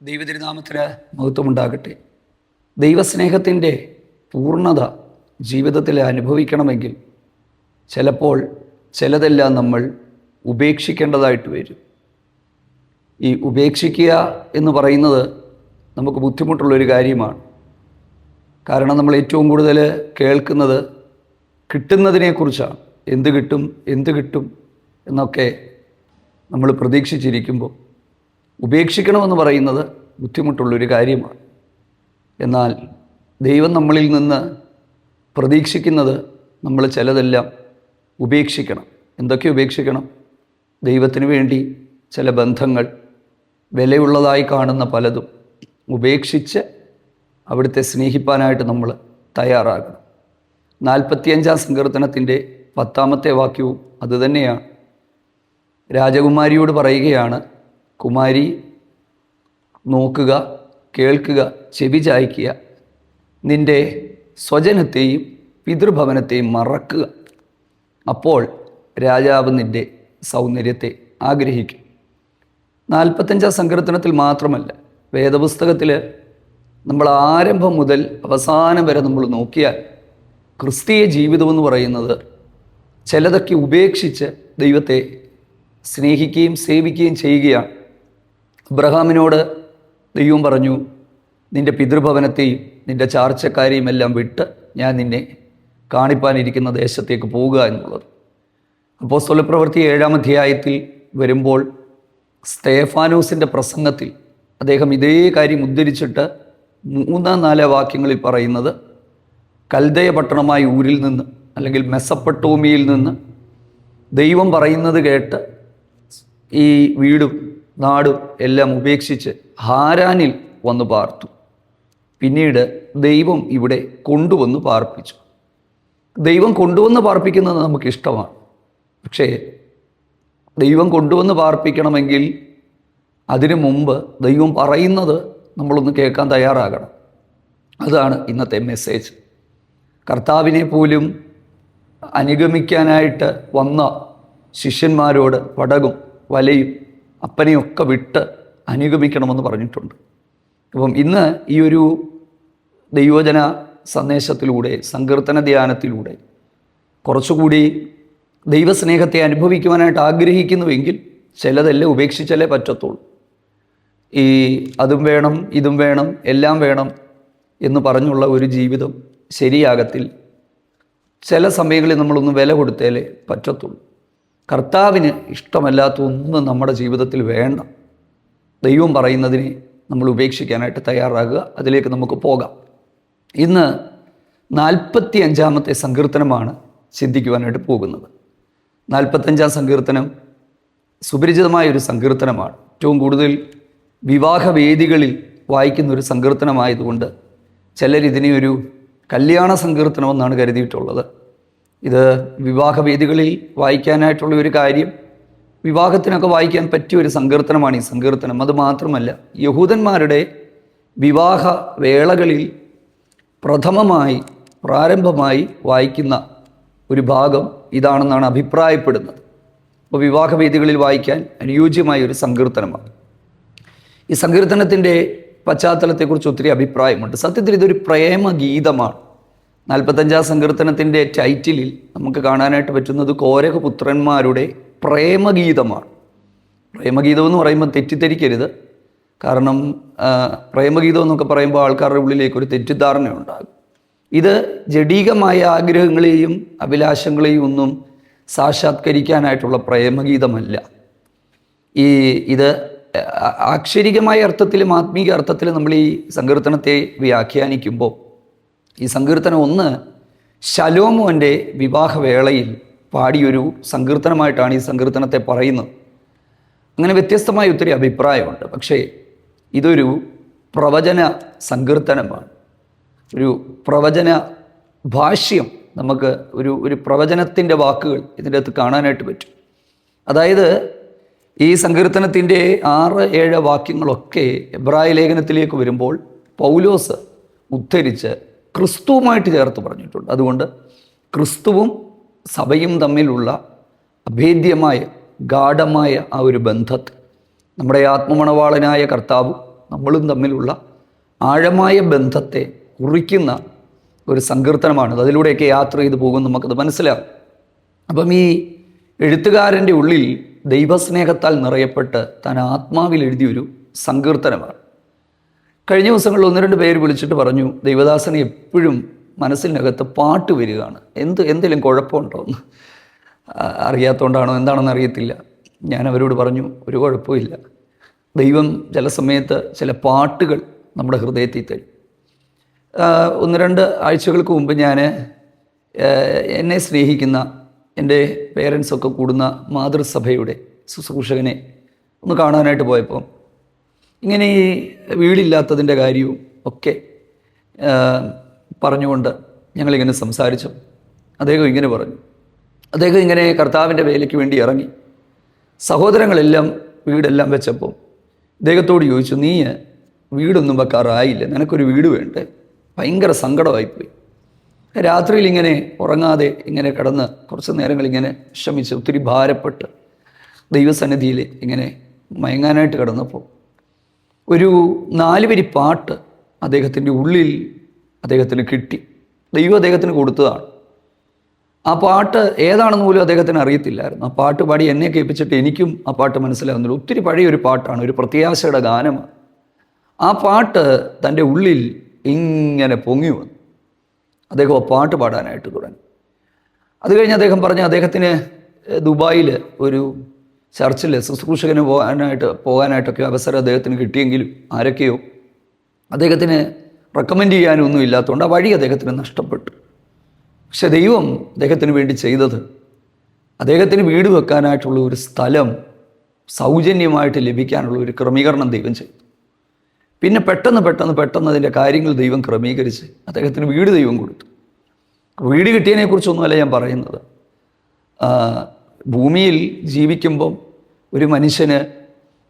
ദൈവതിരുനാമത്തിന് മഹത്വമുണ്ടാകട്ടെ. ദൈവസ്നേഹത്തിൻ്റെ പൂർണ്ണത ജീവിതത്തിൽ അനുഭവിക്കണമെങ്കിൽ ചിലപ്പോൾ ചിലതെല്ലാം നമ്മൾ ഉപേക്ഷിക്കേണ്ടതായിട്ട് വരും. ഈ ഉപേക്ഷിക്കുക എന്ന് പറയുന്നത് നമുക്ക് ബുദ്ധിമുട്ടുള്ളൊരു കാര്യമാണ്. കാരണം നമ്മൾ ഏറ്റവും കൂടുതൽ കേൾക്കുന്നത് കിട്ടുന്നതിനെക്കുറിച്ചാണ്. എന്ത് കിട്ടും എന്ത് കിട്ടും എന്നൊക്കെ നമ്മൾ പ്രതീക്ഷിച്ചിരിക്കുമ്പോൾ ഉപേക്ഷിക്കണമെന്ന് പറയുന്നത് ബുദ്ധിമുട്ടുള്ളൊരു കാര്യമാണ്. എന്നാൽ ദൈവം നമ്മളിൽ നിന്ന് പ്രതീക്ഷിക്കുന്നത് നമ്മൾ ചിലതെല്ലാം ഉപേക്ഷിക്കണം. എന്തൊക്കെ ഉപേക്ഷിക്കണം? ദൈവത്തിന് വേണ്ടി ചില ബന്ധങ്ങൾ, വിലയുള്ളതായി കാണുന്ന പലതും ഉപേക്ഷിച്ച് അവിടുത്തെ സ്നേഹിപ്പാനായിട്ട് നമ്മൾ തയ്യാറാകണം. 45-ാം സങ്കീർത്തനത്തിൻ്റെ 10-ാമത്തെ വാക്യവും അതുതന്നെയാണ്. രാജകുമാരിയോട് പറയുകയാണ്, കുമാരി നോക്കുക, കേൾക്കുക, ചെവി ചായ്ക്കുക, നിൻ്റെ സ്വജനത്തെയും പിതൃഭവനത്തെയും മറക്കുക. അപ്പോൾ രാജാവ് നിൻ്റെ സൗന്ദര്യത്തെ ആഗ്രഹിക്കും. 45-ാം സങ്കീർത്തനത്തിൽ മാത്രമല്ല, വേദപുസ്തകത്തിൽ നമ്മൾ ആരംഭം മുതൽ അവസാനം വരെ നമ്മൾ നോക്കിയാൽ ക്രിസ്തീയ ജീവിതമെന്ന് പറയുന്നത് ചിലതൊക്കെ ഉപേക്ഷിച്ച് ദൈവത്തെ സ്നേഹിക്കുകയും സേവിക്കുകയും ചെയ്യുകയാണ്. അബ്രഹാമിനോട് ദൈവം പറഞ്ഞു, നിൻ്റെ പിതൃഭവനത്തെയും നിൻ്റെ ചാർച്ചക്കാരെയും എല്ലാം വിട്ട് ഞാൻ നിന്നെ കാണിപ്പാനിരിക്കുന്ന ദേശത്തേക്ക് പോവുക എന്നുള്ളത്. അപ്പോസ്തലപ്രവൃത്തി 7-ാം അധ്യായത്തിൽ വരുമ്പോൾ സ്തേഫാനോസിൻ്റെ പ്രസംഗത്തിൽ അദ്ദേഹം ഇതേ കാര്യം ഉദ്ധരിച്ചിട്ട് 3-4 വാക്യങ്ങളിൽ പറയുന്നത്, കൽദയ പട്ടണമായ ഊരിൽ നിന്ന് അല്ലെങ്കിൽ മെസപ്പട്ടോമിയിൽ നിന്ന് ദൈവം പറയുന്നത് കേട്ട് ഈ വീടും നാടും എല്ലാം ഉപേക്ഷിച്ച് ഹാരാനിൽ വന്നു പാർത്തു. പിന്നീട് ദൈവം ഇവിടെ കൊണ്ടുവന്ന് പാർപ്പിച്ചു. ദൈവം കൊണ്ടുവന്ന് പാർപ്പിക്കുന്നത് നമുക്കിഷ്ടമാണ്. പക്ഷേ ദൈവം കൊണ്ടുവന്ന് പാർപ്പിക്കണമെങ്കിൽ അതിനു മുമ്പ് ദൈവം പറയുന്നത് നമ്മളൊന്ന് കേൾക്കാൻ തയ്യാറാകണം. അതാണ് ഇന്നത്തെ മെസ്സേജ്. കർത്താവിനെ പോലും അനുഗമിക്കാനായിട്ട് വന്ന ശിഷ്യന്മാരോട് പടകും വലയും അപ്പനെയൊക്കെ വിട്ട് അനുഗമിക്കണമെന്ന് പറഞ്ഞിട്ടുണ്ട്. അപ്പം ഇന്ന് ഈ ഒരു ദൈവജന സന്ദേശത്തിലൂടെ, സങ്കീർത്തന ധ്യാനത്തിലൂടെ കുറച്ചുകൂടി ദൈവസ്നേഹത്തെ അനുഭവിക്കുവാനായിട്ട് ആഗ്രഹിക്കുന്നുവെങ്കിൽ ചിലതെല്ലാം ഉപേക്ഷിച്ചാലേ പറ്റത്തുള്ളൂ. ഈ അതും വേണം ഇതും വേണം എല്ലാം വേണം എന്ന് പറഞ്ഞുള്ള ഒരു ജീവിതം ശരിയാകത്തില്ല. ചില സമയങ്ങളിൽ നമ്മളൊന്ന് വില കൊടുത്താലേ പറ്റത്തുള്ളൂ. കർത്താവിന് ഇഷ്ടമല്ലാത്ത ഒന്നും നമ്മുടെ ജീവിതത്തിൽ വേണ്ട. ദൈവം പറയുന്നതിനെ നമ്മൾ ഉപേക്ഷിക്കാനായിട്ട് തയ്യാറാകുക. അതിലേക്ക് നമുക്ക് പോകാം. ഇന്ന് 45-ാമത്തെ സങ്കീർത്തനമാണ് ചിന്തിക്കുവാനായിട്ട് പോകുന്നത്. 45-ാം സങ്കീർത്തനം സുപരിചിതമായൊരു സങ്കീർത്തനമാണ്. ഏറ്റവും കൂടുതൽ വിവാഹവേദികളിൽ വായിക്കുന്നൊരു സങ്കീർത്തനമായതുകൊണ്ട് ചിലരിതിനെ ഒരു കല്യാണ സങ്കീർത്തനമെന്നാണ് കരുതിയിട്ടുള്ളത്. ഇത് വിവാഹവേദികളിൽ വായിക്കാനായിട്ടുള്ള ഒരു കാര്യം, വിവാഹത്തിനൊക്കെ വായിക്കാൻ പറ്റിയ ഒരു സങ്കീർത്തനമാണ് ഈ സങ്കീർത്തനം. അത് മാത്രമല്ല, യഹൂദന്മാരുടെ വിവാഹ വേളകളിൽ പ്രാരംഭമായി വായിക്കുന്ന ഒരു ഭാഗം ഇതാണെന്നാണ് അഭിപ്രായപ്പെടുന്നത്. അപ്പോൾ വിവാഹവേദികളിൽ വായിക്കാൻ അനുയോജ്യമായ ഒരു സങ്കീർത്തനമാണ്. ഈ സങ്കീർത്തനത്തിൻ്റെ പശ്ചാത്തലത്തെക്കുറിച്ച് ഒത്തിരി അഭിപ്രായമുണ്ട്. സത്യത്തിൽ ഇതൊരു പ്രേമഗീതമാണ്. 45-ാം സങ്കീർത്തനത്തിൻ്റെ ടൈറ്റിലിൽ നമുക്ക് കാണാനായിട്ട് പറ്റുന്നത് കോരഹപുത്രന്മാരുടെ പ്രേമഗീതമാണ്. പ്രേമഗീതം എന്ന് പറയുമ്പോൾ തെറ്റിദ്ധരിക്കരുത്. കാരണം പ്രേമഗീതം എന്നൊക്കെ പറയുമ്പോൾ ആൾക്കാരുടെ ഉള്ളിലേക്ക് ഒരു തെറ്റിദ്ധാരണ ഉണ്ടാകും. ഇത് ജഡീകമായ ആഗ്രഹങ്ങളെയും അഭിലാഷങ്ങളെയും ഒന്നും സാക്ഷാത്കരിക്കാനായിട്ടുള്ള പ്രേമഗീതമല്ല. ഇത് ആക്ഷരികമായ അർത്ഥത്തിലും ആത്മീക അർത്ഥത്തിലും നമ്മൾ ഈ സങ്കീർത്തനത്തെ വ്യാഖ്യാനിക്കുമ്പോൾ ഈ സങ്കീർത്തനം ഒന്ന് ശലോമോൻ്റെ വിവാഹവേളയിൽ പാടിയൊരു സങ്കീർത്തനമായിട്ടാണ് ഈ സങ്കീർത്തനത്തെ പറയുന്നത്. അങ്ങനെ വ്യത്യസ്തമായ ഒത്തിരി അഭിപ്രായമുണ്ട്. പക്ഷേ ഇതൊരു പ്രവചന സങ്കീർത്തനമാണ്. ഒരു പ്രവചന ഭാഷ്യം, നമുക്ക് ഒരു പ്രവചനത്തിൻ്റെ വാക്കുകൾ ഇതിൻ്റെ അകത്ത് കാണാനായിട്ട് പറ്റും. അതായത് ഈ സങ്കീർത്തനത്തിൻ്റെ 6-7 വാക്യങ്ങളൊക്കെ എബ്രായ ലേഖനത്തിലേക്ക് വരുമ്പോൾ പൗലോസ് ഉദ്ധരിച്ച് ക്രിസ്തുവുമായിട്ട് ചേർത്ത് പറഞ്ഞിട്ടുണ്ട്. അതുകൊണ്ട് ക്രിസ്തുവും സഭയും തമ്മിലുള്ള അഭേദ്യമായ ഗാഢമായ ആ ഒരു ബന്ധത്തെ നമ്മുടെ ആത്മമണവാളനായ കർത്താവും നമ്മളും തമ്മിലുള്ള ആഴമായ ബന്ധത്തെ കുറിക്കുന്ന ഒരു സങ്കീർത്തനമാണിത്. അതിലൂടെയൊക്കെ യാത്ര ചെയ്ത് പോകും നമുക്കത് മനസ്സിലാകും. അപ്പം ഈ എഴുത്തുകാരൻ്റെ ഉള്ളിൽ ദൈവസ്നേഹത്താൽ നിറയപ്പെട്ട് താൻ ആത്മാവിൽ എഴുതിയൊരു സങ്കീർത്തനമാണ്. കഴിഞ്ഞ ദിവസങ്ങളിൽ 1-2 പേര് വിളിച്ചിട്ട് പറഞ്ഞു, ദൈവദാസന് എപ്പോഴും മനസ്സിനകത്ത് പാട്ട് വരികയാണ്, എന്തെങ്കിലും കുഴപ്പമുണ്ടോ എന്ന്. അറിയാത്തതുകൊണ്ടാണോ എന്താണെന്ന് അറിയത്തില്ല. ഞാൻ അവരോട് പറഞ്ഞു, ഒരു കുഴപ്പമില്ല. ദൈവം ചില സമയത്ത് ചില പാട്ടുകൾ നമ്മുടെ ഹൃദയത്തിൽ തരും. 1-2 ആഴ്ചകൾക്ക് മുമ്പ് ഞാൻ എന്നെ സ്നേഹിക്കുന്ന എൻ്റെ പേരൻസൊക്കെ കൂടുന്ന മാതൃസഭയുടെ ശുശ്രൂഷകനെ ഒന്ന് കാണാനായിട്ട് പോയപ്പോൾ ഇങ്ങനെ ഈ വീടില്ലാത്തതിൻ്റെ കാര്യവും ഒക്കെ പറഞ്ഞുകൊണ്ട് ഞങ്ങളിങ്ങനെ സംസാരിച്ചു. അദ്ദേഹം ഇങ്ങനെ പറഞ്ഞു, അദ്ദേഹം ഇങ്ങനെ കർത്താവിൻ്റെ വേലയ്ക്ക് വേണ്ടി ഇറങ്ങി സഹോദരങ്ങളെല്ലാം വീടെല്ലാം വെച്ചപ്പോൾ അദ്ദേഹത്തോട് ചോദിച്ചു, നീ വീടൊന്നും വെക്കാറായില്ല, നിനക്കൊരു വീട് വേണ്ടേ? ഭയങ്കര സങ്കടമായിപ്പോയി. രാത്രിയിൽ ഇങ്ങനെ ഉറങ്ങാതെ ഇങ്ങനെ കിടന്ന് കുറച്ച് നേരങ്ങളിങ്ങനെ വിഷമിച്ച് ഒത്തിരി ഭാരപ്പെട്ട് ദൈവസന്നിധിയിൽ ഇങ്ങനെ മയങ്ങാനായിട്ട് കിടന്നപ്പോൾ ഒരു 4 വരി പാട്ട് അദ്ദേഹത്തിൻ്റെ ഉള്ളിൽ അദ്ദേഹത്തിന് കിട്ടി. ദൈവം അദ്ദേഹത്തിന് കൊടുത്തതാണ്. ആ പാട്ട് ഏതാണെന്ന് പോലും അദ്ദേഹത്തിന് അറിയത്തില്ലായിരുന്നു. ആ പാട്ട് പാടി എന്നെ കേൾപ്പിച്ചിട്ട് എനിക്കും ആ പാട്ട് മനസ്സിലാകുന്നില്ല. ഒത്തിരി പഴയൊരു പാട്ടാണ്, ഒരു പ്രത്യാശയുടെ ഗാനമാണ്. ആ പാട്ട് തൻ്റെ ഉള്ളിൽ ഇങ്ങനെ പൊങ്ങി വന്നു. അദ്ദേഹം ആ പാട്ട് പാടാനായിട്ട് തുടങ്ങി. അത് കഴിഞ്ഞ് അദ്ദേഹം പറഞ്ഞ് അദ്ദേഹത്തിന് ദുബായിൽ ഒരു ചർച്ചിൽ ശുശ്രൂഷകന് പോകാനായിട്ടൊക്കെ അവസരം അദ്ദേഹത്തിന് കിട്ടിയെങ്കിലും ആരൊക്കെയോ അദ്ദേഹത്തിന് റെക്കമെൻഡ് ചെയ്യാനൊന്നും ഇല്ലാത്തതുകൊണ്ട് ആ വഴി അദ്ദേഹത്തിന് നഷ്ടപ്പെട്ടു. പക്ഷെ ദൈവം അദ്ദേഹത്തിന് വേണ്ടി ചെയ്തത്, അദ്ദേഹത്തിന് വീട് വെക്കാനായിട്ടുള്ള ഒരു സ്ഥലം സൗജന്യമായിട്ട് ലഭിക്കാനുള്ള ഒരു ക്രമീകരണം ദൈവം ചെയ്തു. പിന്നെ പെട്ടെന്ന് അതിൻ്റെ കാര്യങ്ങൾ ദൈവം ക്രമീകരിച്ച് അദ്ദേഹത്തിന് വീട് ദൈവം കൊടുത്തു. വീട് കിട്ടിയതിനെക്കുറിച്ചൊന്നുമല്ല ഞാൻ പറയുന്നത്. ഭൂമിയിൽ ജീവിക്കുമ്പം ഒരു മനുഷ്യന്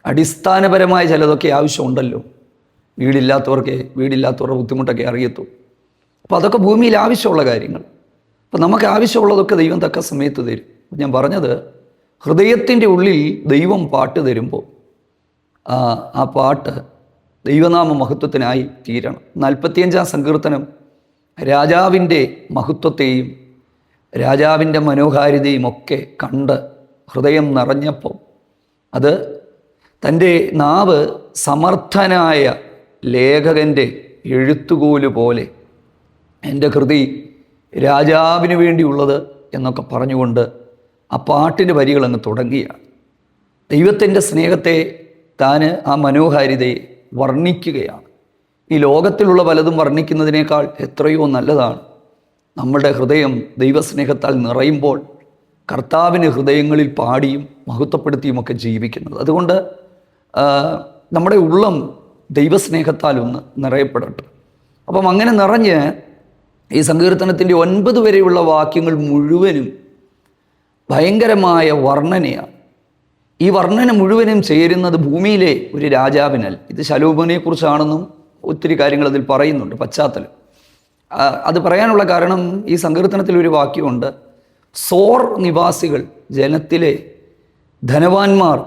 അടിസ്ഥാനപരമായ ചിലതൊക്കെ ആവശ്യമുണ്ടല്ലോ. വീടില്ലാത്തവരുടെ ബുദ്ധിമുട്ടൊക്കെ അറിയത്തു. അപ്പോൾ അതൊക്കെ ഭൂമിയിൽ ആവശ്യമുള്ള കാര്യങ്ങൾ. അപ്പോൾ നമുക്ക് ആവശ്യമുള്ളതൊക്കെ ദൈവം തക്ക സമയത്ത് തരും. ഞാൻ പറഞ്ഞത്, ഹൃദയത്തിൻ്റെ ഉള്ളിൽ ദൈവം പാട്ട് തരുമ്പോൾ ആ പാട്ട് ദൈവനാമ മഹത്വത്തിനായി തീരണം. 45-ാം സങ്കീർത്തനം രാജാവിൻ്റെ മഹത്വത്തെയും രാജാവിൻ്റെ മനോഹാരിതയും ഒക്കെ കണ്ട് ഹൃദയം നിറഞ്ഞപ്പോൾ അത് തൻ്റെ നാവ് സമർത്ഥനായ ലേഖകൻ്റെ എഴുത്തുകോല് പോലെ എൻ്റെ കൃതി രാജാവിന് വേണ്ടിയുള്ളത് എന്നൊക്കെ പറഞ്ഞുകൊണ്ട് ആ പാട്ടിൻ്റെ വരികൾ അങ്ങ് തുടങ്ങിയാണ്. ദൈവത്തിൻ്റെ സ്നേഹത്തെ താൻ ആ മനോഹാരിതയെ വർണ്ണിക്കുകയാണ്. ഈ ലോകത്തിലുള്ള പലതും വർണ്ണിക്കുന്നതിനേക്കാൾ എത്രയോ നല്ലതാണ് നമ്മുടെ ഹൃദയം ദൈവസ്നേഹത്താൽ നിറയുമ്പോൾ കർത്താവിന് ഹൃദയങ്ങളിൽ പാടിയും മഹത്വപ്പെടുത്തിയുമൊക്കെ ജീവിക്കുന്നത്. അതുകൊണ്ട് നമ്മുടെ ഉള്ളം ദൈവസ്നേഹത്താൽ ഒന്ന് നിറയപ്പെടട്ടെ. അപ്പം അങ്ങനെ നിറഞ്ഞ് ഈ സങ്കീർത്തനത്തിൻ്റെ 9 വരെയുള്ള വാക്യങ്ങൾ മുഴുവനും ഭയങ്കരമായ വർണ്ണനയാണ്. ഈ വർണ്ണന മുഴുവനും ചേരുന്നത് ഭൂമിയിലെ ഒരു രാജാവിനല്ല. ഇത് ശലോമോനെ കുറിച്ചാണെന്നും ഒത്തിരി കാര്യങ്ങൾ അതിൽ പറയുന്നുണ്ട്, പശ്ചാത്തലം. അത് പറയാനുള്ള കാരണം, ഈ സങ്കീർത്തനത്തിൽ ഒരു വാക്യമുണ്ട്, സോർ നിവാസികൾ, ജനത്തിലെ ധനവാന്മാർ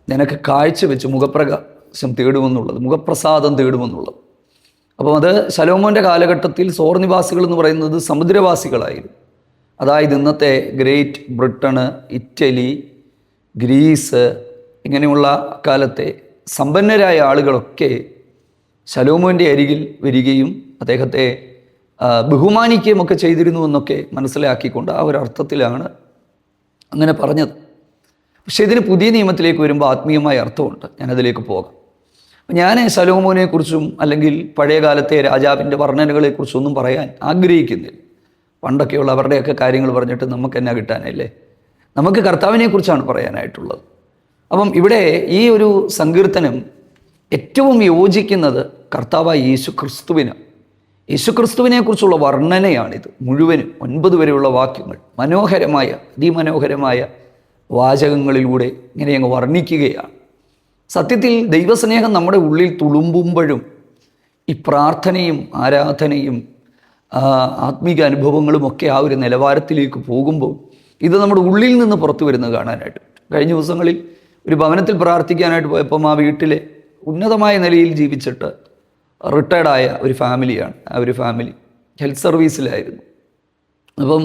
നിനക്ക് കാഴ്ചവെച്ച് മുഖപ്രകാശം തേടുമെന്നുള്ളത്, മുഖപ്രസാദം തേടുമെന്നുള്ളത്. അപ്പം അത് ശലോമോൻ്റെ കാലഘട്ടത്തിൽ സോർ നിവാസികൾ എന്ന് പറയുന്നത് സമുദ്രവാസികളായിരുന്നു. അതായത് ഇന്നത്തെ ഗ്രേറ്റ് ബ്രിട്ടന്, ഇറ്റലി, ഗ്രീസ്, ഇങ്ങനെയുള്ള കാലത്തെ സമ്പന്നരായ ആളുകളൊക്കെ ശലോമോൻ്റെ അരികിൽ വരികയും അദ്ദേഹത്തെ ബഹുമാനിക്കുകയും ഒക്കെ ചെയ്തിരുന്നു എന്നൊക്കെ മനസ്സിലാക്കിക്കൊണ്ട് ആ ഒരർത്ഥത്തിലാണ് അങ്ങനെ പറഞ്ഞത്. പക്ഷേ ഇതിന് പുതിയ നിയമത്തിലേക്ക് വരുമ്പോൾ ആത്മീയമായ അർത്ഥമുണ്ട്. ഞാനതിലേക്ക് പോകാം. ഞാൻ ശലോമോനെക്കുറിച്ചും അല്ലെങ്കിൽ പഴയ കാലത്തെ രാജാവിൻ്റെ വർണ്ണനകളെക്കുറിച്ചൊന്നും പറയാൻ ആഗ്രഹിക്കുന്നില്ല. പണ്ടൊക്കെയുള്ള അവരുടെയൊക്കെ കാര്യങ്ങൾ പറഞ്ഞിട്ട് നമുക്ക് എന്നാ കിട്ടാനല്ലേ? നമുക്ക് കർത്താവിനെക്കുറിച്ചാണ് പറയാനായിട്ടുള്ളത്. അപ്പം ഇവിടെ ഈ ഒരു സങ്കീർത്തനം ഏറ്റവും യോജിക്കുന്നത് കർത്താവായ യേശുക്രിസ്തുവിന്. യേശുക്രിസ്തുവിനെക്കുറിച്ചുള്ള വർണ്ണനയാണിത് മുഴുവനും. 9 വരെയുള്ള വാക്യങ്ങൾ മനോഹരമായ, അതിമനോഹരമായ വാചകങ്ങളിലൂടെ ഇങ്ങനെ അങ്ങ് വർണ്ണിക്കുകയാണ്. സത്യത്തിൽ ദൈവസ്നേഹം നമ്മുടെ ഉള്ളിൽ തുളുമ്പുമ്പോഴും ഈ പ്രാർത്ഥനയും ആരാധനയും ആത്മീക അനുഭവങ്ങളുമൊക്കെ ആ ഒരു നിലവാരത്തിലേക്ക് പോകുമ്പോൾ ഇത് നമ്മുടെ ഉള്ളിൽ നിന്ന് പുറത്തു വരുന്നത് കാണാനായിട്ട്. കഴിഞ്ഞ ദിവസങ്ങളിൽ ഒരു ഭവനത്തിൽ പ്രാർത്ഥിക്കാനായിട്ട് പോയപ്പം ആ വീട്ടിലെ ഉന്നതമായ നിലയിൽ ജീവിച്ചിട്ട് റിട്ടയർഡായ ഒരു ഫാമിലിയാണ്. ആ ഒരു ഫാമിലി ഹെൽത്ത് സർവീസിലായിരുന്നു. അപ്പം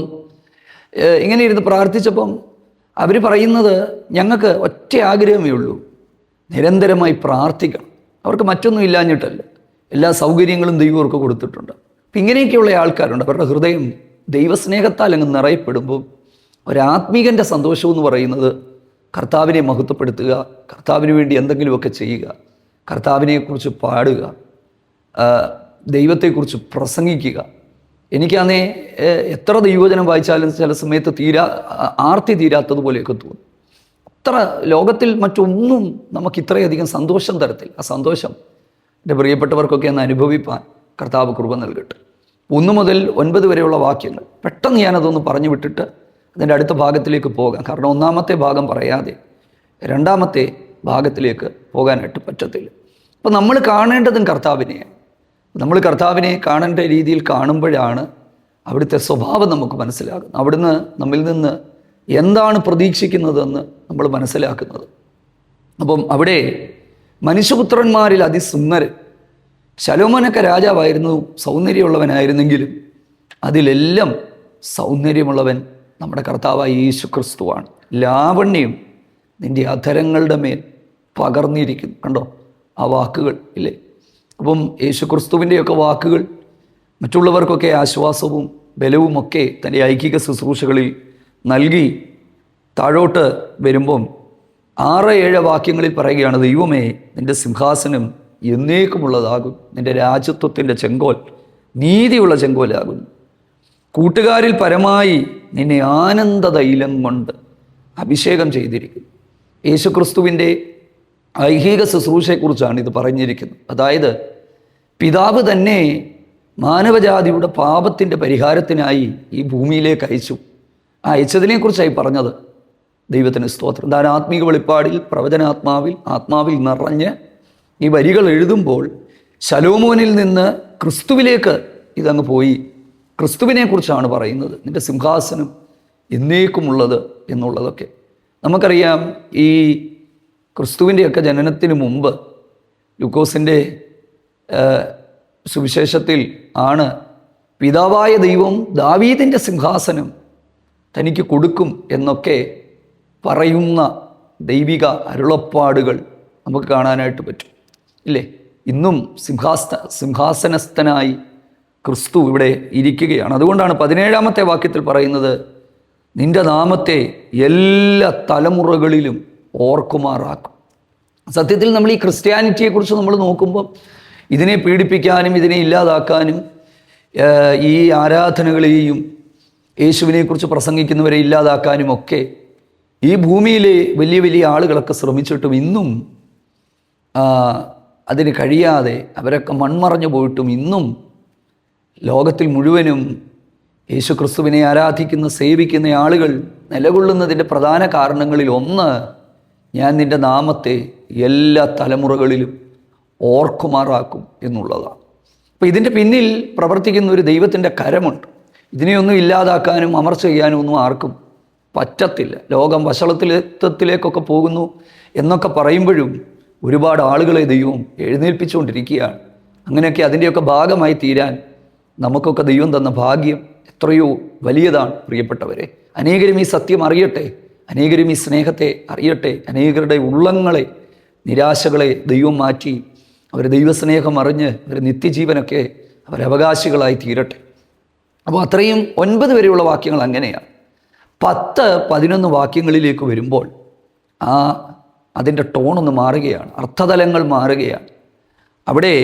ഇങ്ങനെ ഇരുന്ന് പ്രാർത്ഥിച്ചപ്പം അവർ പറയുന്നത്, ഞങ്ങൾക്ക് ഒറ്റ ആഗ്രഹമേ ഉള്ളൂ, നിരന്തരമായി പ്രാർത്ഥിക്കണം. അവർക്ക് മറ്റൊന്നും ഇല്ലാഞ്ഞിട്ടല്ല, എല്ലാ സൗകര്യങ്ങളും ദൈവം അവർക്ക് കൊടുത്തിട്ടുണ്ട്. അപ്പം ഇങ്ങനെയൊക്കെയുള്ള ആൾക്കാരുണ്ട്. അവരുടെ ഹൃദയം ദൈവസ്നേഹത്താൽ അങ്ങ് നിറയപ്പെടുമ്പോൾ ഒരാത്മീകൻ്റെ സന്തോഷം എന്ന് പറയുന്നത് കർത്താവിനെ മഹത്വപ്പെടുത്തുക, കർത്താവിന് വേണ്ടി എന്തെങ്കിലുമൊക്കെ ചെയ്യുക, കർത്താവിനെക്കുറിച്ച് പാടുക, ദൈവത്തെക്കുറിച്ച് പ്രസംഗിക്കുക. എനിക്കാന്നേ എത്ര ദൈവവചനം വായിച്ചാലും ചില സമയത്ത് ആർത്തി തീരാത്തതുപോലെയൊക്കെ തോന്നും. അത്ര ലോകത്തിൽ മറ്റൊന്നും നമുക്ക് ഇത്രയധികം സന്തോഷം തരത്തില്ല. ആ സന്തോഷം എൻ്റെ പ്രിയപ്പെട്ടവർക്കൊക്കെ ഒന്ന് അനുഭവിപ്പാൻ കർത്താവ് കൃപ നൽകട്ടെ. 1 മുതൽ 9 വരെയുള്ള വാക്യങ്ങൾ പെട്ടെന്ന് ഞാനതൊന്ന് പറഞ്ഞു വിട്ടിട്ട് അതിൻ്റെ അടുത്ത ഭാഗത്തിലേക്ക് പോകാം. കാരണം ഒന്നാമത്തെ ഭാഗം പറയാതെ രണ്ടാമത്തെ ഭാഗത്തിലേക്ക് പോകാനായിട്ട് പറ്റത്തില്ല. അപ്പം നമ്മൾ കാണേണ്ടതും കർത്താവിനെയാണ്. നമ്മൾ കർത്താവിനെ കാണേണ്ട രീതിയിൽ കാണുമ്പോഴാണ് അവിടുത്തെ സ്വഭാവം നമുക്ക് മനസ്സിലാകുന്നത്. അവിടുന്ന് നമ്മിൽ നിന്ന് എന്താണ് പ്രതീക്ഷിക്കുന്നതെന്ന് നമ്മൾ മനസ്സിലാക്കുന്നത്. അപ്പം അവിടെ മനുഷ്യപുത്രന്മാരിൽ അതിസുന്ദരൻ ശലോമോനൊക്കെ രാജാവായിരുന്നു, സൗന്ദര്യമുള്ളവനായിരുന്നെങ്കിലും അതിലെല്ലാം സൗന്ദര്യമുള്ളവൻ നമ്മുടെ കർത്താവായ യേശു ക്രിസ്തുവാണ്. ലാവണ്യം നിൻ്റെ അധരങ്ങളുടെ മേൽ പകർന്നിരിക്കുന്നു. കണ്ടോ ആ വാക്കുകൾ ഇല്ലേ? അപ്പം യേശു ക്രിസ്തുവിൻ്റെയൊക്കെ വാക്കുകൾ മറ്റുള്ളവർക്കൊക്കെ ആശ്വാസവും ബലവുമൊക്കെ തൻ്റെ ഐകിക ശുശ്രൂഷകളിൽ നൽകി താഴോട്ട് വരുമ്പം 6-7 വാക്യങ്ങളിൽ പറയുകയാണ്, ദൈവമേ നിൻ്റെ സിംഹാസനം എന്നേക്കുമുള്ളതാകും, നിൻ്റെ രാജത്വത്തിൻ്റെ ചെങ്കോൽ നീതിയുള്ള ചെങ്കോലാകുന്നു. കൂട്ടുകാരിൽ പരമായി നിന്നെ ആനന്ദതൈലം കൊണ്ട് അഭിഷേകം ചെയ്തിരിക്കുന്നു. യേശുക്രിസ്തുവിൻ്റെ ഐഹിക ശുശ്രൂഷയെക്കുറിച്ചാണ് ഇത് പറഞ്ഞിരിക്കുന്നത്. അതായത് പിതാവ് തന്നെ മാനവജാതിയുടെ പാപത്തിൻ്റെ പരിഹാരത്തിനായി ഈ ഭൂമിയിലേക്ക് അയച്ചു. ആ അയച്ചതിനെക്കുറിച്ചായി പറഞ്ഞത്. ദൈവത്തിന് സ്തോത്രം. താൻ ആത്മീക വെളിപ്പാടിൽ ആത്മാവിൽ നിറഞ്ഞ് ഈ വരികൾ എഴുതുമ്പോൾ ശലോമോനിൽ നിന്ന് ക്രിസ്തുവിലേക്ക് ഇതങ്ങ് പോയി. ക്രിസ്തുവിനെക്കുറിച്ചാണ് പറയുന്നത്. നിൻ്റെ സിംഹാസനം എന്നേക്കുമുള്ളത് എന്നുള്ളതൊക്കെ നമുക്കറിയാം. ഈ ക്രിസ്തുവിൻ്റെയൊക്കെ ജനനത്തിന് മുമ്പ് ലൂക്കോസിൻ്റെ സുവിശേഷത്തിൽ ആണ് പിതാവായ ദൈവം ദാവീദിൻ്റെ സിംഹാസനം തനിക്ക് കൊടുക്കും എന്നൊക്കെ പറയുന്ന ദൈവിക അരുളപ്പാടുകൾ നമുക്ക് കാണാനായിട്ട് പറ്റും ഇല്ലേ? ഇന്നും സിംഹാസനസ്ഥനായി ക്രിസ്തു ഇവിടെ ഇരിക്കുകയാണ്. അതുകൊണ്ടാണ് 17-ാമത്തെ വാക്യത്തിൽ പറയുന്നത്, നിൻ്റെ നാമത്തെ എല്ലാ തലമുറകളിലും ഓർക്കുമാറാക്കും. സത്യത്തിൽ നമ്മൾ ഈ ക്രിസ്ത്യാനിറ്റിയെക്കുറിച്ച് നമ്മൾ നോക്കുമ്പോൾ ഇതിനെ പീഡിപ്പിക്കാനും ഇതിനെ ഇല്ലാതാക്കാനും ഈ ആരാധനകളെയും യേശുവിനെക്കുറിച്ച് പ്രസംഗിക്കുന്നവരെ ഇല്ലാതാക്കാനും ഒക്കെ ഈ ഭൂമിയിലെ വലിയ വലിയ ആളുകളൊക്കെ ശ്രമിച്ചിട്ടും ഇന്നും അതിന് കഴിയാതെ അവരൊക്കെ മൺമറഞ്ഞു പോയിട്ടും ഇന്നും ലോകത്തിൽ മുഴുവനും യേശു ക്രിസ്തുവിനെ ആരാധിക്കുന്ന സേവിക്കുന്ന ആളുകൾ നിലകൊള്ളുന്നതിൻ്റെ പ്രധാന കാരണങ്ങളിൽ ഒന്ന്, ഞാൻ നിൻ്റെ നാമത്തെ എല്ലാ തലമുറകളിലും ഓർക്കുമാറാക്കും എന്നുള്ളതാണ്. അപ്പോൾ ഇതിൻ്റെ പിന്നിൽ പ്രവർത്തിക്കുന്ന ഒരു ദൈവത്തിൻ്റെ കരമുണ്ട്. ഇതിനെയൊന്നും ഇല്ലാതാക്കാനും അമർച്ച ചെയ്യാനും ഒന്നും ആർക്കും പറ്റത്തില്ല. ലോകം വഷളത്തിലേക്കൊക്കെ പോകുന്നു എന്നൊക്കെ പറയുമ്പോഴും ഒരുപാട് ആളുകളെ ദൈവം എഴുന്നേൽപ്പിച്ചുകൊണ്ടിരിക്കുകയാണ്. അങ്ങനെയൊക്കെ അതിൻ്റെയൊക്കെ ഭാഗമായി തീരാൻ നമുക്കൊക്കെ ദൈവം തന്ന ഭാഗ്യം എത്രയോ വലിയതാണ് പ്രിയപ്പെട്ടവരെ. അനേകരും ഈ സത്യം അറിയട്ടെ, അനേകരും ഈ സ്നേഹത്തെ അറിയട്ടെ, അനേകരുടെ ഉള്ളങ്ങളെ, നിരാശകളെ ദൈവം മാറ്റി അവർ ദൈവസ്നേഹം അറിഞ്ഞ് അവർ നിത്യജീവനൊക്കെ അവരവകാശികളായി തീരട്ടെ. അപ്പോൾ അത്രയും 9 വരെയുള്ള വാക്യങ്ങൾ അങ്ങനെയാണ്. 10-11 വാക്യങ്ങളിലേക്ക് വരുമ്പോൾ അതിൻ്റെ ടോണൊന്ന് മാറുകയാണ്, അർത്ഥതലങ്ങൾ മാറുകയാണ്. അവിടെ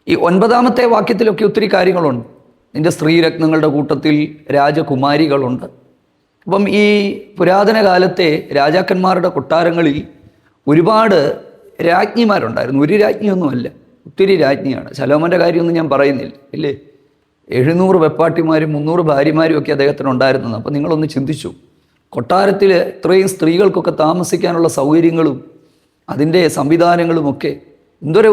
ഈ 9-ാമത്തെ വാക്യത്തിലൊക്കെ ഒത്തിരി കാര്യങ്ങളുണ്ട്. നിൻ്റെ സ്ത്രീരത്നങ്ങളുടെ കൂട്ടത്തിൽ രാജകുമാരികളുണ്ട്. അപ്പം ഈ പുരാതന കാലത്തെ രാജാക്കന്മാരുടെ കൊട്ടാരങ്ങളിൽ ഒരുപാട് രാജ്ഞിമാരുണ്ടായിരുന്നു. ഒരു രാജ്ഞിയൊന്നുമല്ല, ഒത്തിരി രാജ്ഞിയാണ്. ശലോമോൻ്റെ കാര്യമൊന്നും ഞാൻ പറയുന്നില്ല ഇല്ലേ? 700 വെപ്പാട്ടിമാരും 300 ഭാര്യമാരും ഒക്കെ അദ്ദേഹത്തിനുണ്ടായിരുന്നത്. അപ്പം നിങ്ങളൊന്ന് ചിന്തിച്ചു, കൊട്ടാരത്തിൽ ഇത്രയും സ്ത്രീകൾക്കൊക്കെ താമസിക്കാനുള്ള സൗകര്യങ്ങളും അതിൻ്റെ സംവിധാനങ്ങളുമൊക്കെ എന്തൊരു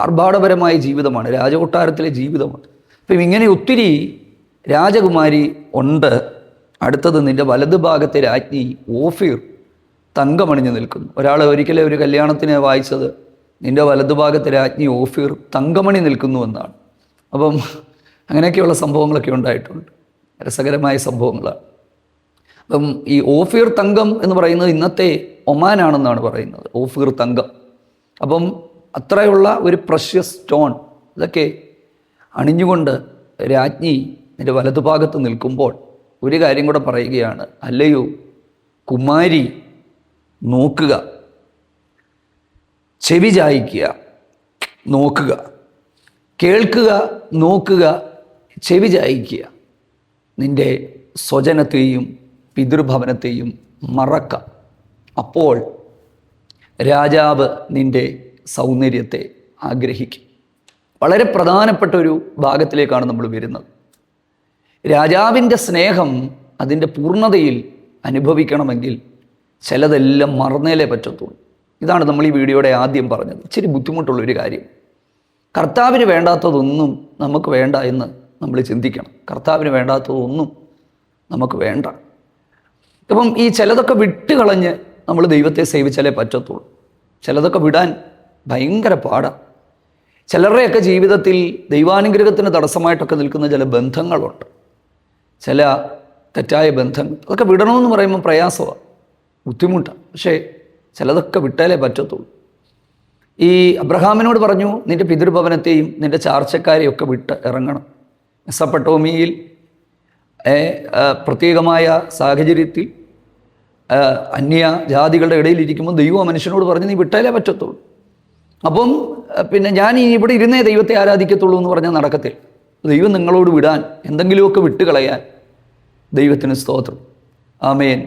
ആർഭാടപരമായ ജീവിതമാണ്, രാജകൊട്ടാരത്തിലെ ജീവിതമാണ്. അപ്പം ഇങ്ങനെ ഒത്തിരി രാജകുമാരി ഉണ്ട്. അടുത്തത് നിൻ്റെ വലതു ഭാഗത്തെ രാജ്ഞി ഓഫീർ തങ്കമണിഞ്ഞു നിൽക്കുന്നു. ഒരാൾ ഒരിക്കലും ഒരു കല്യാണത്തിന് വായിച്ചത്, നിൻ്റെ വലതുഭാഗത്ത് രാജ്ഞി ഓഫീർ തങ്കമണി നിൽക്കുന്നു എന്നാണ്. അപ്പം അങ്ങനെയൊക്കെയുള്ള സംഭവങ്ങളൊക്കെ ഉണ്ടായിട്ടുണ്ട്. രസകരമായ സംഭവങ്ങളാണ്. അപ്പം ഈ ഓഫീർ തങ്കം എന്ന് പറയുന്നത് ഇന്നത്തെ ഒമാനാണെന്നാണ് പറയുന്നത്, ഓഫീർ തങ്കം. അപ്പം അത്രയുള്ള ഒരു പ്രഷ്യസ് സ്റ്റോൺ ഇതൊക്കെ അണിഞ്ഞുകൊണ്ട് രാജ്ഞി നിൻ്റെ വലതുഭാഗത്ത് നിൽക്കുമ്പോൾ ഒരു കാര്യം കൂടെ പറയുകയാണ്, അല്ലയോ കുമാരി, നോക്കുക, ചെവി ചായ്ക്കുക, നോക്കുക, കേൾക്കുക, നോക്കുക, ചെവി ചായ്ക്കുക, നിൻ്റെ സ്വജനത്തെയും പിതൃഭവനത്തെയും മറക്ക. അപ്പോൾ രാജാവ് നിൻ്റെ സൗന്ദര്യത്തെ ആഗ്രഹിക്കും. വളരെ പ്രധാനപ്പെട്ട ഒരു ഭാഗത്തിലേക്കാണ് നമ്മൾ വരുന്നത്. രാജാവിൻ്റെ സ്നേഹം അതിൻ്റെ പൂർണ്ണതയിൽ അനുഭവിക്കണമെങ്കിൽ ചിലതെല്ലാം മറന്നേലേ പറ്റത്തുള്ളൂ. ഇതാണ് നമ്മൾ ഈ വീഡിയോയുടെ ആദ്യം പറഞ്ഞത്. ഇച്ചിരി ബുദ്ധിമുട്ടുള്ളൊരു കാര്യം. കർത്താവിന് വേണ്ടാത്തതൊന്നും നമുക്ക് വേണ്ട എന്ന് നമ്മൾ ചിന്തിക്കണം. കർത്താവിന് വേണ്ടാത്തതൊന്നും നമുക്ക് വേണ്ട. അപ്പം ഈ ചിലതൊക്കെ വിട്ടുകളഞ്ഞ് നമ്മൾ ദൈവത്തെ സേവിച്ചാലേ പറ്റത്തുള്ളൂ. ചിലതൊക്കെ വിടാൻ ഭയങ്കര പാടാണ്. ചിലരുടെയൊക്കെ ജീവിതത്തിൽ ദൈവാനുഗ്രഹത്തിന് തടസ്സമായിട്ടൊക്കെ നിൽക്കുന്ന ചില ബന്ധങ്ങളുണ്ട്, ചില തെറ്റായ ബന്ധങ്ങൾ. അതൊക്കെ വിടണമെന്ന് പറയുമ്പോൾ പ്രയാസമാണ്, ബുദ്ധിമുട്ടാണ്. പക്ഷേ ചിലതൊക്കെ വിട്ടാലേ പറ്റത്തുള്ളൂ. ഈ അബ്രഹാമിനോട് പറഞ്ഞു, നിൻ്റെ പിതൃഭവനത്തെയും നിൻ്റെ ചാർച്ചക്കാരെയും ഒക്കെ വിട്ട് ഇറങ്ങണം. മെസൊപ്പൊട്ടേമിയയിൽ പ്രത്യേകമായ സാഹചര്യത്തിൽ അന്യ ജാതികളുടെ ഇടയിലിരിക്കുമ്പോൾ ദൈവം ആ മനുഷ്യനോട് പറഞ്ഞ് നീ വിട്ടാലേ പറ്റത്തുള്ളൂ. അപ്പം പിന്നെ ഞാൻ ഇവിടെ ഇരുന്നേ ദൈവത്തെ ആരാധിക്കത്തുള്ളൂ എന്ന് പറഞ്ഞാൽ നടക്കത്തില്ല. ദൈവം നിങ്ങളോട് വിടാൻ, എന്തെങ്കിലുമൊക്കെ വിട്ടുകളയാൻ ദൈവത്തിന് സ്തോത്രം, ആമേൻ,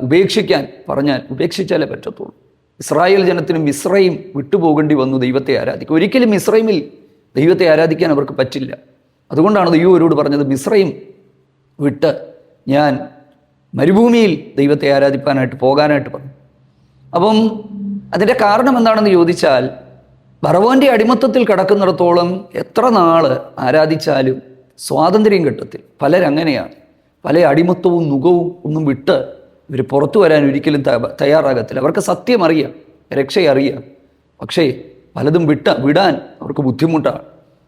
ഉപേക്ഷിക്കാൻ പറഞ്ഞാൽ ഉപേക്ഷിച്ചാലേ പറ്റത്തുള്ളൂ. ഇസ്രായേൽ ജനത്തിന് മിസ്രൈം വിട്ടുപോകേണ്ടി വന്നു ദൈവത്തെ ആരാധിക്കുക. ഒരിക്കലും മിസ്രൈമിൽ ദൈവത്തെ ആരാധിക്കാൻ അവർക്ക് പറ്റില്ല. അതുകൊണ്ടാണ് ദൈവം അവരോട് പറഞ്ഞത്, മിസ്രൈം വിട്ട് ഞാൻ മരുഭൂമിയിൽ ദൈവത്തെ ആരാധിക്കാനായിട്ട് പോകാനായിട്ട് പറഞ്ഞു. അപ്പം അതിൻ്റെ കാരണം എന്താണെന്ന് ചോദിച്ചാൽ, ഫറവോൻ്റെ അടിമത്തത്തിൽ കിടക്കുന്നിടത്തോളം എത്ര നാൾ ആരാധിച്ചാലും സ്വാതന്ത്ര്യം കിട്ടത്തില്ല. പലരങ്ങനെയാണ്. പല അടിമത്തവും നുകവും ഒന്നും വിട്ട് ഇവർ പുറത്തു വരാൻ ഒരിക്കലും തയ്യാറാകത്തില്ല. അവർക്ക് സത്യം അറിയാം, രക്ഷയറിയാം, പക്ഷേ പലതും വിടാൻ അവർക്ക് ബുദ്ധിമുട്ടാണ്.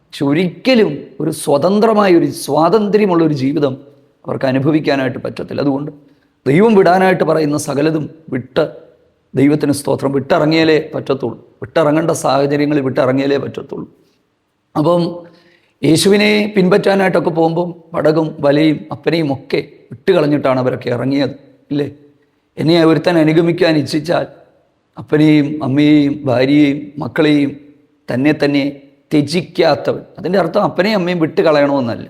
പക്ഷെ ഒരിക്കലും ഒരു സ്വതന്ത്രമായ സ്വാതന്ത്ര്യമുള്ളൊരു ജീവിതം അവർക്ക് അനുഭവിക്കാനായിട്ട് പറ്റത്തില്ല. അതുകൊണ്ട് ദൈവം വിടാനായിട്ട് പറയുന്ന സകലതും വിട്ട് ദൈവത്തിന് സ്തോത്രം വിട്ടിറങ്ങിയാലേ പറ്റത്തുള്ളൂ. വിട്ടിറങ്ങേണ്ട സാഹചര്യങ്ങളിൽ വിട്ടിറങ്ങിയാലേ പറ്റത്തുള്ളൂ. അപ്പം യേശുവിനെ പിൻപറ്റാനായിട്ടൊക്കെ പോകുമ്പം പടകും വലയും അപ്പനെയും ഒക്കെ വിട്ടുകളഞ്ഞിട്ടാണ് അവരൊക്കെ ഇറങ്ങിയത്, ഇല്ലേ? എന്നെ ഒരുത്തൻ അനുഗമിക്കാൻ ഇച്ഛിച്ചാൽ അപ്പനെയും അമ്മയെയും ഭാര്യയെയും മക്കളെയും തന്നെ ത്യജിക്കാത്തവൻ. അതിൻ്റെ അർത്ഥം അപ്പനെയും അമ്മയും വിട്ട് കളയണമെന്നല്ല,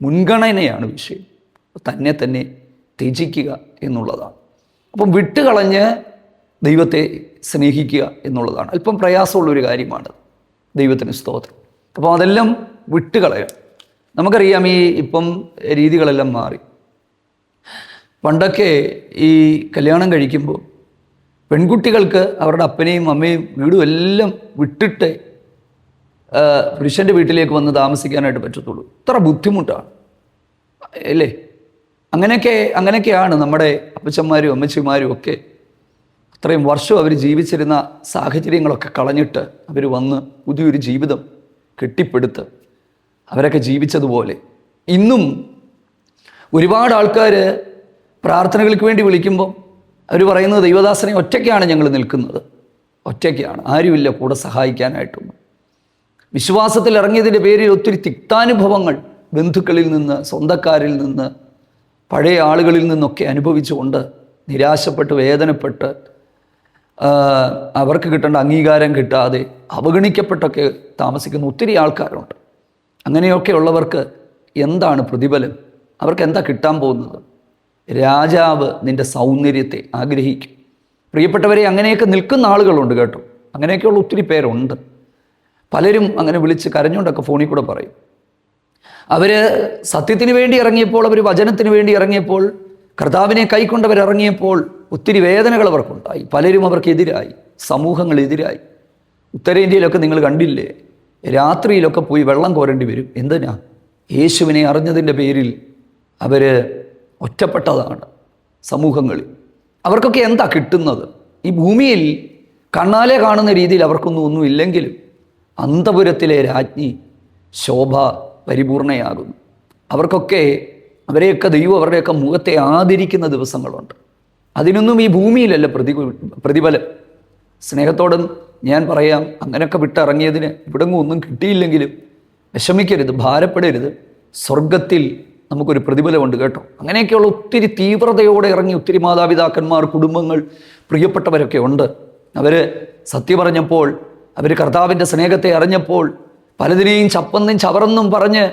മുൻഗണനയാണ് വിഷയം. തന്നെ ത്യജിക്കുക എന്നുള്ളതാണ്. അപ്പം വിട്ടുകളഞ്ഞ് ദൈവത്തെ സ്നേഹിക്കുക എന്നുള്ളതാണ്. അല്പം പ്രയാസമുള്ളൊരു കാര്യമാണ്. ദൈവത്തിന് സ്തോത്രം. അപ്പോൾ അതെല്ലാം വിട്ടുകളയാം. നമുക്കറിയാം, ഇപ്പം രീതികളെല്ലാം മാറി. പണ്ടൊക്കെ ഈ കല്യാണം കഴിക്കുമ്പോൾ പെൺകുട്ടികൾക്ക് അവരുടെ അപ്പനെയും അമ്മയും വീടും എല്ലാം വിട്ടിട്ട് പുരുഷൻ്റെ വീട്ടിലേക്ക് വന്ന് താമസിക്കാനായിട്ട് പറ്റത്തുള്ളൂ. ഇത്ര ബുദ്ധിമുട്ടാണ്, അല്ലേ? അങ്ങനെയൊക്കെയാണ് നമ്മുടെ അപ്പച്ചന്മാരും അമ്മച്ചിമാരും ഒക്കെ അത്രയും വർഷം അവർ ജീവിച്ചിരുന്ന സാഹചര്യങ്ങളൊക്കെ കളഞ്ഞിട്ട് അവർ വന്ന് പുതിയൊരു ജീവിതം കെട്ടിപ്പടുത്ത് അവരൊക്കെ ജീവിച്ചതുപോലെ ഇന്നും ഒരുപാട് ആൾക്കാർ പ്രാർത്ഥനകൾക്ക് വേണ്ടി വിളിക്കുമ്പം അവർ പറയുന്നത്, ദൈവദാസനെ ഒറ്റയ്ക്കാണ് ഞങ്ങൾ നിൽക്കുന്നത്, ഒറ്റയ്ക്കാണ്, ആരുമില്ല കൂടെ സഹായിക്കാനായിട്ടൊന്നും. വിശ്വാസത്തിൽ ഇറങ്ങിയതിൻ്റെ പേരിൽ ഒത്തിരി തിക്താനുഭവങ്ങൾ ബന്ധുക്കളിൽ നിന്ന്, സ്വന്തക്കാരിൽ നിന്ന്, പഴയ ആളുകളിൽ നിന്നൊക്കെ അനുഭവിച്ചുകൊണ്ട് നിരാശപ്പെട്ട് വേദനപ്പെട്ട് അവർക്ക് കിട്ടേണ്ട അംഗീകാരം കിട്ടാതെ അവഗണിക്കപ്പെട്ടൊക്കെ താമസിക്കുന്ന ഒത്തിരി ആൾക്കാരുണ്ട്. അങ്ങനെയൊക്കെ ഉള്ളവർക്ക് എന്താണ് പ്രതിഫലം? അവർക്ക് എന്താ കിട്ടാൻ പോകുന്നത്? രാജാവ് നിൻ്റെ സൗന്ദര്യത്തെ ആഗ്രഹിക്കും. പ്രിയപ്പെട്ടവരെ, അങ്ങനെയൊക്കെ നിൽക്കുന്ന ആളുകളുണ്ട് കേട്ടോ. അങ്ങനെയൊക്കെയുള്ള ഒത്തിരി പേരുണ്ട്. പലരും അങ്ങനെ വിളിച്ച് കരഞ്ഞുകൊണ്ടൊക്കെ ഫോണിൽ കൂടെ പറയും. അവർ സത്യത്തിന് വേണ്ടി ഇറങ്ങിയപ്പോൾ, അവർ വചനത്തിന് വേണ്ടി ഇറങ്ങിയപ്പോൾ, കർത്താവിനെ കൈക്കൊണ്ടവരിറങ്ങിയപ്പോൾ ഒത്തിരി വേദനകൾ അവർക്കുണ്ടായി. പലരും അവർക്കെതിരായി, സമൂഹങ്ങളെതിരായി. ഉത്തരേന്ത്യയിലൊക്കെ നിങ്ങൾ കണ്ടില്ലേ, രാത്രിയിലൊക്കെ പോയി വെള്ളം കോരേണ്ടി വരും. എന്തിനാ? യേശുവിനെ അറിഞ്ഞതിൻ്റെ പേരിൽ അവർ ഒറ്റപ്പെട്ടതാണ് സമൂഹങ്ങളിൽ. അവർക്കൊക്കെ എന്താ കിട്ടുന്നത്? ഈ ഭൂമിയിൽ കണ്ണാലെ കാണുന്ന രീതിയിൽ അവർക്കൊന്നും ഇല്ലെങ്കിലും അന്തപുരത്തിലെ രാജ്ഞി ശോഭ പരിപൂർണയാകുന്നു. അവർക്കൊക്കെ അവരെയൊക്കെ ദൈവം അവരുടെയൊക്കെ മുഖത്തെ ആദരിക്കുന്ന ദിവസങ്ങളുണ്ട്. അതിനൊന്നും ഈ ഭൂമിയിലല്ല പ്രതിഫലം. സ്നേഹത്തോടും ഞാൻ പറയാം, അങ്ങനെയൊക്കെ വിട്ടിറങ്ങിയതിന് ഇവിടെങ്ങും ഒന്നും കിട്ടിയില്ലെങ്കിലും വിഷമിക്കരുത്, ഭാരപ്പെടരുത്. സ്വർഗത്തിൽ നമുക്കൊരു പ്രതിഫലമുണ്ട് കേട്ടോ. അങ്ങനെയൊക്കെയുള്ള ഒത്തിരി തീവ്രതയോടെ ഇറങ്ങി ഒത്തിരി മാതാപിതാക്കന്മാർ, കുടുംബങ്ങൾ, പ്രിയപ്പെട്ടവരൊക്കെ ഉണ്ട്. അവർ സത്യം പറഞ്ഞപ്പോൾ, അവർ കർത്താവിൻ്റെ സ്നേഹത്തെ അറിഞ്ഞപ്പോൾ പലതിനെയും ചപ്പന്നും ചവറെന്നും പറഞ്ഞ്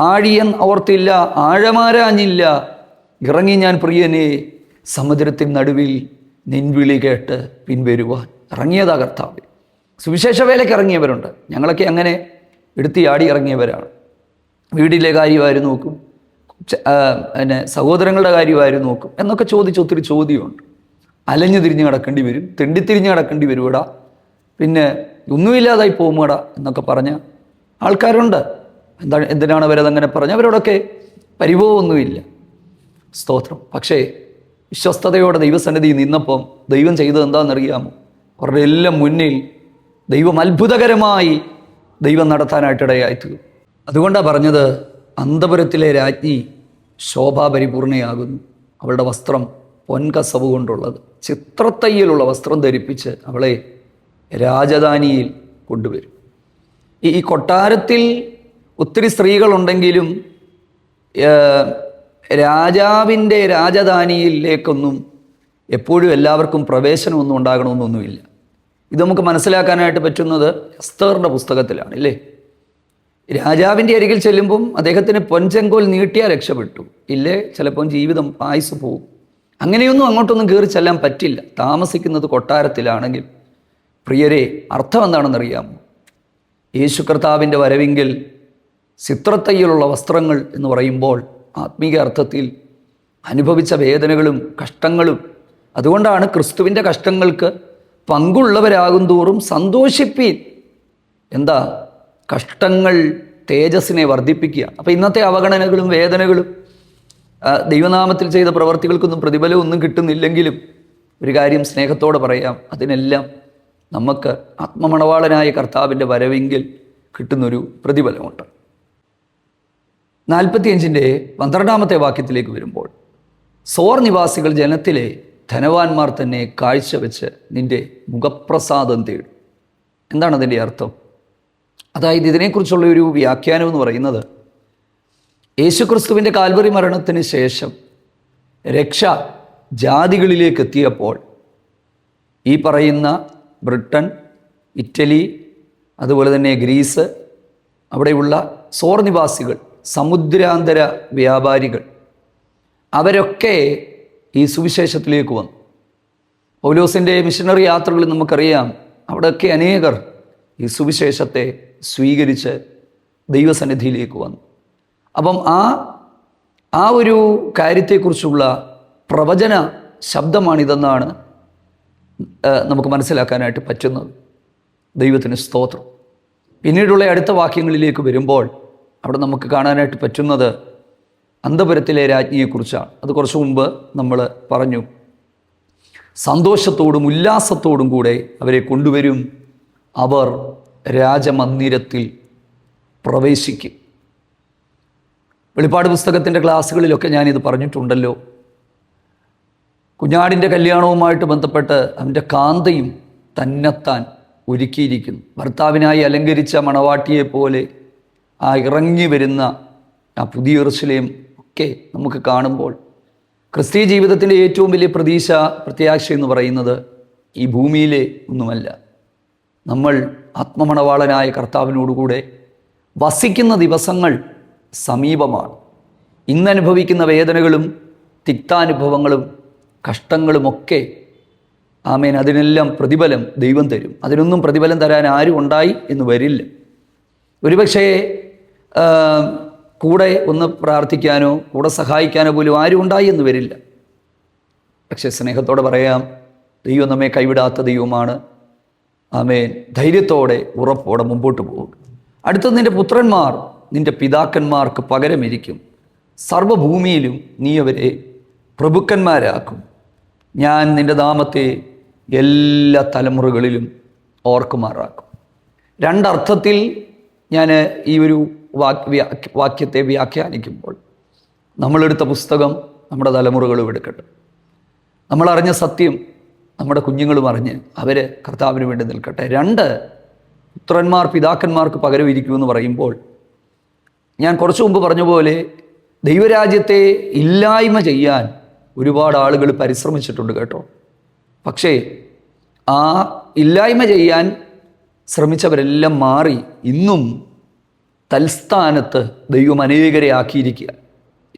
ആഴിയൻ ഓർത്തില്ല, ആഴമാരാഞ്ഞില്ല, ഇറങ്ങി ഞാൻ പ്രിയനെ സമുദ്രത്തിൻ നടുവിൽ നിൻവിളി കേട്ട് പിൻവരുവാൻ ഇറങ്ങിയതാ കർത്താവ്. സുവിശേഷ വേലയ്ക്ക് ഇറങ്ങിയവരുണ്ട്. ഞങ്ങളൊക്കെ അങ്ങനെ എടുത്തിയാടി ഇറങ്ങിയവരാണ്. വീടിലെ കാര്യമായിരുന്നു നോക്കും, പിന്നെ സഹോദരങ്ങളുടെ കാര്യമായിരുന്നു നോക്കും എന്നൊക്കെ ചോദിച്ച് ഒത്തിരി ചോദ്യമുണ്ട്. അലഞ്ഞു തിരിഞ്ഞ് കിടക്കേണ്ടി വരും, തെണ്ടിത്തിരിഞ്ഞ് കിടക്കേണ്ടി വരുവിടാ, പിന്നെ ഒന്നുമില്ലാതായി പോകുമടാ എന്നൊക്കെ പറഞ്ഞ ആൾക്കാരുണ്ട്. എന്തിനാണ് അവരതങ്ങനെ പറഞ്ഞ്? അവരോടൊക്കെ പരിഭവമൊന്നുമില്ല, സ്തോത്രം. പക്ഷേ വിശ്വസ്തയോടെ ദൈവസന്നിധി നിന്നപ്പം ദൈവം ചെയ്തത് എന്താണെന്നറിയാമോ? അവരുടെ എല്ലാം മുന്നിൽ ദൈവം അത്ഭുതകരമായി ദൈവം നടത്താനായിട്ടിടയായിത്തീരും. അതുകൊണ്ടാണ് പറഞ്ഞത്, അന്തപുരത്തിലെ രാജ്ഞി ശോഭാപരിപൂർണയാകുന്നു. അവളുടെ വസ്ത്രം പൊൻകസവ് കൊണ്ടുള്ളത്, ചിത്രത്തയ്യലുള്ള വസ്ത്രം ധരിപ്പിച്ച് അവളെ രാജധാനിയിൽ കൊണ്ടുവരും. ഈ കൊട്ടാരത്തിൽ ഒത്തിരി സ്ത്രീകളുണ്ടെങ്കിലും രാജാവിൻ്റെ രാജധാനിയിലേക്കൊന്നും എപ്പോഴും എല്ലാവർക്കും പ്രവേശനമൊന്നും ഉണ്ടാകണമെന്നൊന്നുമില്ല. ഇത് നമുക്ക് മനസ്സിലാക്കാനായിട്ട് പറ്റുന്നത് എസ്തേറിൻ്റെ പുസ്തകത്തിലാണ്, ഇല്ലേ? രാജാവിൻ്റെ അരികിൽ ചെല്ലുമ്പം അദ്ദേഹത്തിന് പൊൻചെങ്കോൽ നീട്ടിയാൽ രക്ഷപ്പെട്ടു, ഇല്ലേ ചിലപ്പം ജീവിതം ആയുസ് പോവും. അങ്ങനെയൊന്നും അങ്ങോട്ടൊന്നും കയറി ചെല്ലാൻ പറ്റില്ല. താമസിക്കുന്നത് കൊട്ടാരത്തിലാണെങ്കിൽ. പ്രിയരെ, അർത്ഥം എന്താണെന്നറിയാമോ? യേശു കർത്താവിൻ്റെ വരവിങ്കിൽ ചിത്രത്തയ്യലുള്ള വസ്ത്രങ്ങൾ എന്ന് പറയുമ്പോൾ ആത്മീക അർത്ഥത്തിൽ അനുഭവിച്ച വേദനകളും കഷ്ടങ്ങളും. അതുകൊണ്ടാണ് ക്രിസ്തുവിൻ്റെ കഷ്ടങ്ങൾക്ക് പങ്കുള്ളവരാകും തോറും സന്തോഷിപ്പീൻ. എന്താ? കഷ്ടങ്ങൾ തേജസ്സിനെ വർദ്ധിപ്പിക്കുക. അപ്പോൾ ഇന്നത്തെ അവഗണനകളും വേദനകളും ദൈവനാമത്തിൽ ചെയ്ത പ്രവർത്തികൾക്കൊന്നും പ്രതിഫലമൊന്നും കിട്ടുന്നില്ലെങ്കിലും ഒരു കാര്യം സ്നേഹത്തോടെ പറയാം, അതിനെല്ലാം നമുക്ക് ആത്മമണവാളനായ കർത്താവിൻ്റെ വരവെങ്കിൽ കിട്ടുന്നൊരു പ്രതിഫലമുണ്ട്. 45 12 വാക്യത്തിലേക്ക് വരുമ്പോൾ, സോർ നിവാസികൾ ജനത്തിലെ ധനവാന്മാർ തന്നെ കാഴ്ചവെച്ച് നിന്റെ മുഖപ്രസാദം തേടും. എന്താണ് അതിൻ്റെ അർത്ഥം? അതായത് ഇതിനെക്കുറിച്ചുള്ള ഒരു വ്യാഖ്യാനം എന്ന് പറയുന്നത്, യേശുക്രിസ്തുവിൻ്റെ കാൽവറി മരണത്തിന് ശേഷം രക്ഷ ജാതികളിലേക്ക് എത്തിയപ്പോൾ ഈ പറയുന്ന ബ്രിട്ടൻ, ഇറ്റലി, അതുപോലെ തന്നെ ഗ്രീസ്, അവിടെയുള്ള സോർ നിവാസികൾ, സമുദ്രാന്തര വ്യാപാരികൾ, അവരൊക്കെ ഈ സുവിശേഷത്തിലേക്ക് വന്നു. പൗലോസിൻ്റെ മിഷണറി യാത്രകളിൽ നമുക്കറിയാം, അവിടെയൊക്കെ അനേകർ ഈ സുവിശേഷത്തെ സ്വീകരിച്ച് ദൈവസന്നിധിയിലേക്ക് വന്നു. അപ്പം ആ ഒരു കാര്യത്തെക്കുറിച്ചുള്ള പ്രവചന ശബ്ദമാണിതെന്നാണ് നമുക്ക് മനസ്സിലാക്കാനായിട്ട് പറ്റുന്നത്. ദൈവത്തിന് സ്തോത്രം. പിന്നീടുള്ള അടുത്ത വാക്യങ്ങളിലേക്ക് വരുമ്പോൾ അവിടെ നമുക്ക് കാണാനായിട്ട് പറ്റുന്നത് അന്തപുരത്തിലെ രാജ്ഞിയെക്കുറിച്ചാണ്. അത് കുറച്ചു മുമ്പ് നമ്മൾ പറഞ്ഞു. സന്തോഷത്തോടും ഉല്ലാസത്തോടും കൂടെ അവരെ കൊണ്ടുവരും, അവർ രാജമന്ദിരത്തിൽ പ്രവേശിക്കും. വെളിപ്പാട് പുസ്തകത്തിൻ്റെ ക്ലാസ്സുകളിലൊക്കെ ഞാനിത് പറഞ്ഞിട്ടുണ്ടല്ലോ. കുഞ്ഞാടിൻ്റെ കല്യാണവുമായിട്ട് ബന്ധപ്പെട്ട് അവൻ്റെ കാന്തയും തന്നെത്താൻ ഒരുക്കിയിരിക്കുന്നു. ഭർത്താവിനായി അലങ്കരിച്ച മണവാട്ടിയെ പോലെ ആ ഇറങ്ങി വരുന്ന ആ പുതിയ യെരൂശലേം ഒക്കെ നമുക്ക് കാണുമ്പോൾ ക്രിസ്തീയ ജീവിതത്തിൻ്റെ ഏറ്റവും വലിയ പ്രത്യാശ എന്ന് പറയുന്നത് ഈ ഭൂമിയിലെ ഒന്നുമല്ല. നമ്മൾ ആത്മമണവാളനായ കർത്താവിനോടുകൂടെ വസിക്കുന്ന ദിവസങ്ങൾ സമീപമാണ്. ഇന്നനുഭവിക്കുന്ന വേദനകളും തിക്താനുഭവങ്ങളും കഷ്ടങ്ങളുമൊക്കെ ആമേൻ, അതിനെല്ലാം പ്രതിഫലം ദൈവം തരും. അതിനൊന്നും പ്രതിഫലം തരാൻ ആരും ഉണ്ടായി എന്ന് വരില്ല. ഒരുപക്ഷേ കൂടെ ഒന്ന് പ്രാർത്ഥിക്കാനോ കൂടെ സഹായിക്കാനോ പോലും ആരും ഉണ്ടായി എന്ന് വരില്ല. പക്ഷേ സ്നേഹത്തോടെ പറയാം, ദൈവം നമ്മെ കൈവിടാത്ത ദൈവമാണ്. ആമേൻ. ധൈര്യത്തോടെ ഉറപ്പോടെ മുമ്പോട്ട് പോകും. അടുത്തത്, നിൻ്റെ പുത്രന്മാർ നിൻ്റെ പിതാക്കന്മാർക്ക് പകരമിരിക്കും, സർവ്വഭൂമിയിലും നീ അവരെ പ്രഭുക്കന്മാരാക്കും. ഞാൻ നിൻ്റെ നാമത്തെ എല്ലാ തലമുറകളിലും ഓർക്കുമാറാക്കും. രണ്ടർത്ഥത്തിൽ ഞാൻ ഈ ഒരു വാക്യത്തെ വ്യാഖ്യാനിക്കുമ്പോൾ, നമ്മളെടുത്ത പുസ്തകം നമ്മുടെ തലമുറകളും എടുക്കട്ടെ. നമ്മളറിഞ്ഞ സത്യം നമ്മുടെ കുഞ്ഞുങ്ങളും അറിഞ്ഞ് അവർ കർത്താവിന് വേണ്ടി നിൽക്കട്ടെ. രണ്ട്, പുത്രന്മാർ പിതാക്കന്മാർക്ക് പകരം ഇരിക്കുമെന്ന് പറയുമ്പോൾ, ഞാൻ കുറച്ചു മുമ്പ് പറഞ്ഞ പോലെ ദൈവരാജ്യത്തെ ഇല്ലായ്മ ചെയ്യാൻ ഒരുപാട് ആളുകൾ പരിശ്രമിച്ചിട്ടുണ്ട് കേട്ടോ. പക്ഷേ ആ ഇല്ലായ്മ ചെയ്യാൻ ശ്രമിച്ചവരെല്ലാം മാറി ഇന്നും തൽസ്ഥാനത്ത് ദൈവം അനേകരെ ആക്കിയിരിക്കുക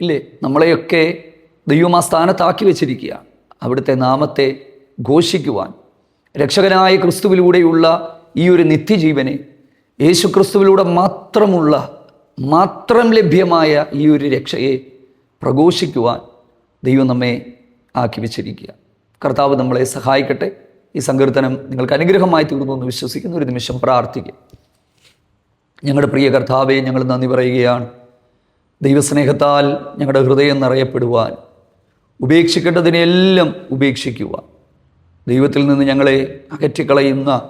ഇല്ലേ? നമ്മളെയൊക്കെ ദൈവം ആ സ്ഥാനത്താക്കി വെച്ചിരിക്കുകയാണ്. അവിടുത്തെ നാമത്തെ ഘോഷിക്കുവാൻ, രക്ഷകനായ ക്രിസ്തുവിലൂടെയുള്ള ഈ ഒരു നിത്യജീവനെ, യേശു ക്രിസ്തുവിലൂടെ മാത്രം ലഭ്യമായ ഈ ഒരു രക്ഷയെ പ്രഘോഷിക്കുവാൻ ദൈവം നമ്മെ ആക്കി വെച്ചിരിക്കുക. കർത്താവ് നമ്മളെ സഹായിക്കട്ടെ. ഈ സങ്കീർത്തനം നിങ്ങൾക്ക് അനുഗ്രഹമായി തീർന്നു എന്ന് വിശ്വസിക്കുന്ന ഒരു നിമിഷം പ്രാർത്ഥിക്കുക. ഞങ്ങളുടെ പ്രിയ കർത്താവെ, ഞങ്ങൾ നന്ദി പറയുകയാണ്. ദൈവസ്നേഹത്താൽ ഞങ്ങളുടെ ഹൃദയം നിറയപ്പെടുവാൻ, ഉപേക്ഷിക്കേണ്ടതിനെല്ലാം ഉപേക്ഷിക്കുവാൻ, ദൈവത്തിൽ നിന്ന് ഞങ്ങളെ അകറ്റിക്കളയുന്ന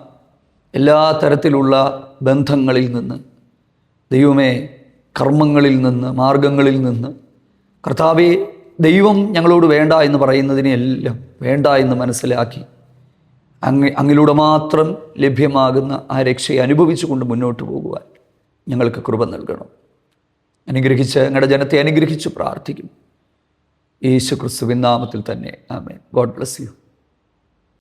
എല്ലാ തരത്തിലുള്ള ബന്ധങ്ങളിൽ നിന്ന്, ദൈവമേ, കർമ്മങ്ങളിൽ നിന്ന്, മാർഗങ്ങളിൽ നിന്ന്, കർത്താവെ, ദൈവം ഞങ്ങളോട് വേണ്ട എന്ന് പറയുന്നതിനെല്ലാം വേണ്ട എന്ന് മനസ്സിലാക്കി അങ്ങിലൂടെ മാത്രം ലഭ്യമാകുന്ന ആ രക്ഷയെ അനുഭവിച്ചുകൊണ്ട് മുന്നോട്ട് പോകുവാൻ ഞങ്ങൾക്ക് കൃപ നൽകണം. അനുഗ്രഹിച്ച് ഞങ്ങളുടെ ജനത്തെ അനുഗ്രഹിച്ച് പ്രാർത്ഥിക്കും. യേശു ക്രിസ്തുവിൻ നാമത്തിൽ തന്നെ. ആമേൻ. God bless U.